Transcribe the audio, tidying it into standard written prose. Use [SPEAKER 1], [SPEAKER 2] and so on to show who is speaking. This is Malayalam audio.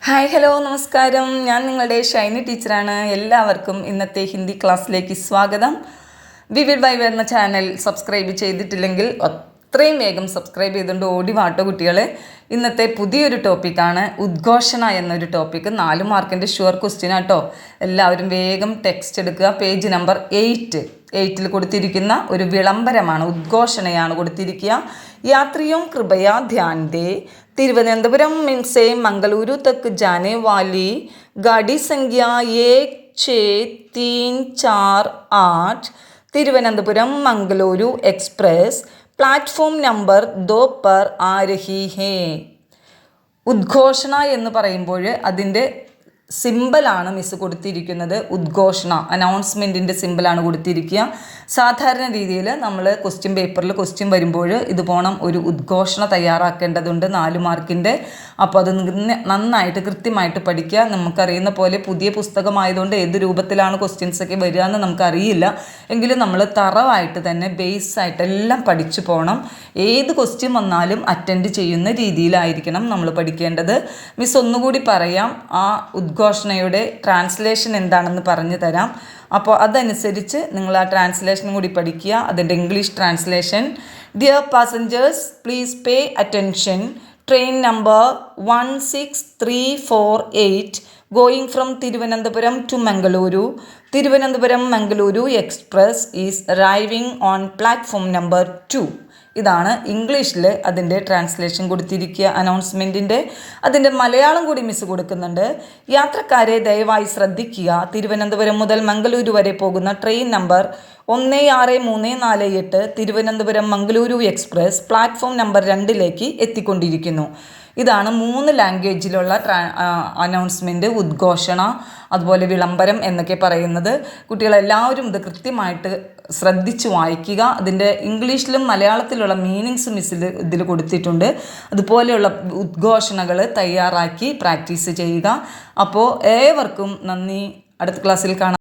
[SPEAKER 1] ഹായ് ഹലോ നമസ്കാരം. ഞാൻ നിങ്ങളുടെ ഷൈനി ടീച്ചറാണ്. എല്ലാവർക്കും ഇന്നത്തെ ഹിന്ദി ക്ലാസ്സിലേക്ക് സ്വാഗതം. വിവിഡ് ബൈ എന്ന ചാനൽ സബ്സ്ക്രൈബ് ചെയ്തിട്ടില്ലെങ്കിൽ അത്രയും വേഗം സബ്സ്ക്രൈബ് ചെയ്തുകൊണ്ട് ഓടി വാട്ടോ കുട്ടികളെ. ഇന്നത്തെ പുതിയൊരു ടോപ്പിക്കാണ് ഉദ്ഘോഷണ എന്നൊരു ടോപ്പിക്ക്. 4 മാർക്കിൻ്റെ ഷുവർ ക്വസ്റ്റ്യൻ ആട്ടോ. എല്ലാവരും വേഗം ടെക്സ്റ്റ് എടുക്കുക. പേജ് നമ്പർ 8 കൊടുത്തിരിക്കുന്ന ഒരു വിളംബരമാണ്, ഉദ്ഘോഷണയാണ് കൊടുത്തിരിക്കുക. यात्रियों कृपया ध्यान दें, तिरुवनंतपुरम से मंगलुरु तक जाने वाली गाड़ी संख्या 16348 Thiruvananthapuram Mangaluru express platform number 2 पर आ रही है. ഉദ്ഘോഷണ എന്ന് പറയുമ്പോൾ അതിൻ്റെ സിമ്പിളാണ് മിസ് കൊടുത്തിരിക്കുന്നത്. ഉദ്ഘോഷണ അനൗൺസ്മെൻറ്റിൻ്റെ സിമ്പിളാണ് കൊടുത്തിരിക്കുക. സാധാരണ രീതിയിൽ നമ്മൾ ക്വസ്റ്റ്യൻ പേപ്പറിൽ ക്വസ്റ്റ്യൻ വരുമ്പോൾ ഇത് പോണം ഒരു ഉദ്ഘോഷണ തയ്യാറാക്കേണ്ടതുണ്ട് 4 മാർക്കിൻ്റെ. അപ്പോൾ അത് നന്നായിട്ട് കൃത്യമായിട്ട് പഠിക്കുക. നമുക്കറിയുന്ന പോലെ പുതിയ പുസ്തകമായതുകൊണ്ട് ഏത് രൂപത്തിലാണ് ക്വസ്റ്റ്യൻസൊക്കെ വരിക എന്ന് നമുക്കറിയില്ല. എങ്കിലും നമ്മൾ തറവായിട്ട് തന്നെ ബേസായിട്ട് എല്ലാം പഠിച്ചു പോകണം. ഏത് ക്വസ്റ്റ്യൻ വന്നാലും അറ്റൻഡ് ചെയ്യുന്ന രീതിയിലായിരിക്കണം നമ്മൾ പഠിക്കേണ്ടത്. മിസ് ഒന്നുകൂടി പറയാം, ആ ഉദ്ഘോഷണയുടെ ട്രാൻസ്ലേഷൻ എന്താണെന്ന് പറഞ്ഞു തരാം. അപ്പോൾ അതനുസരിച്ച് നിങ്ങൾ ആ ട്രാൻസ്ലേഷനും കൂടി പഠിക്കുക. അതിൻ്റെ English translation: dear passengers, please pay attention. Train number 16348 going from Thiruvananthapuram to Mangaluru. Thiruvananthapuram-Mangaluru Express is arriving on platform number 2. ഇതാണ് ഇംഗ്ലീഷിൽ അതിൻ്റെ ട്രാൻസ്ലേഷൻ കൊടുത്തിരിക്കുക അനൗൺസ്മെൻറ്റിൻ്റെ. അതിൻ്റെ മലയാളം കൂടി മിസ് കൊടുക്കുന്നുണ്ട്. യാത്രക്കാരെ ദയവായി ശ്രദ്ധിക്കുക. തിരുവനന്തപുരം മുതൽ മംഗളൂരു വരെ പോകുന്ന train number 16348 Thiruvananthapuram Mangaluru express platform number 2 എത്തിക്കൊണ്ടിരിക്കുന്നു. ഇതാണ് 3 ലാംഗ്വേജിലുള്ള അനൗൺസ്മെൻറ്റ്, ഉദ്ഘോഷണ, അതുപോലെ വിളംബരം എന്നൊക്കെ പറയുന്നത്. കുട്ടികളെല്ലാവരും ഇത് കൃത്യമായിട്ട് ശ്രദ്ധിച്ച് വായിക്കുക. അതിൻ്റെ ഇംഗ്ലീഷിലും മലയാളത്തിലുള്ള മീനിങ്സ് മിസ്സിൽ ഇതിൽ കൊടുത്തിട്ടുണ്ട്. അതുപോലെയുള്ള ഉദ്ഘോഷണകൾ തയ്യാറാക്കി പ്രാക്ടീസ് ചെയ്യുക. അപ്പോൾ ഏവർക്കും നന്ദി. അടുത്ത ക്ലാസ്സിൽ കാണാം.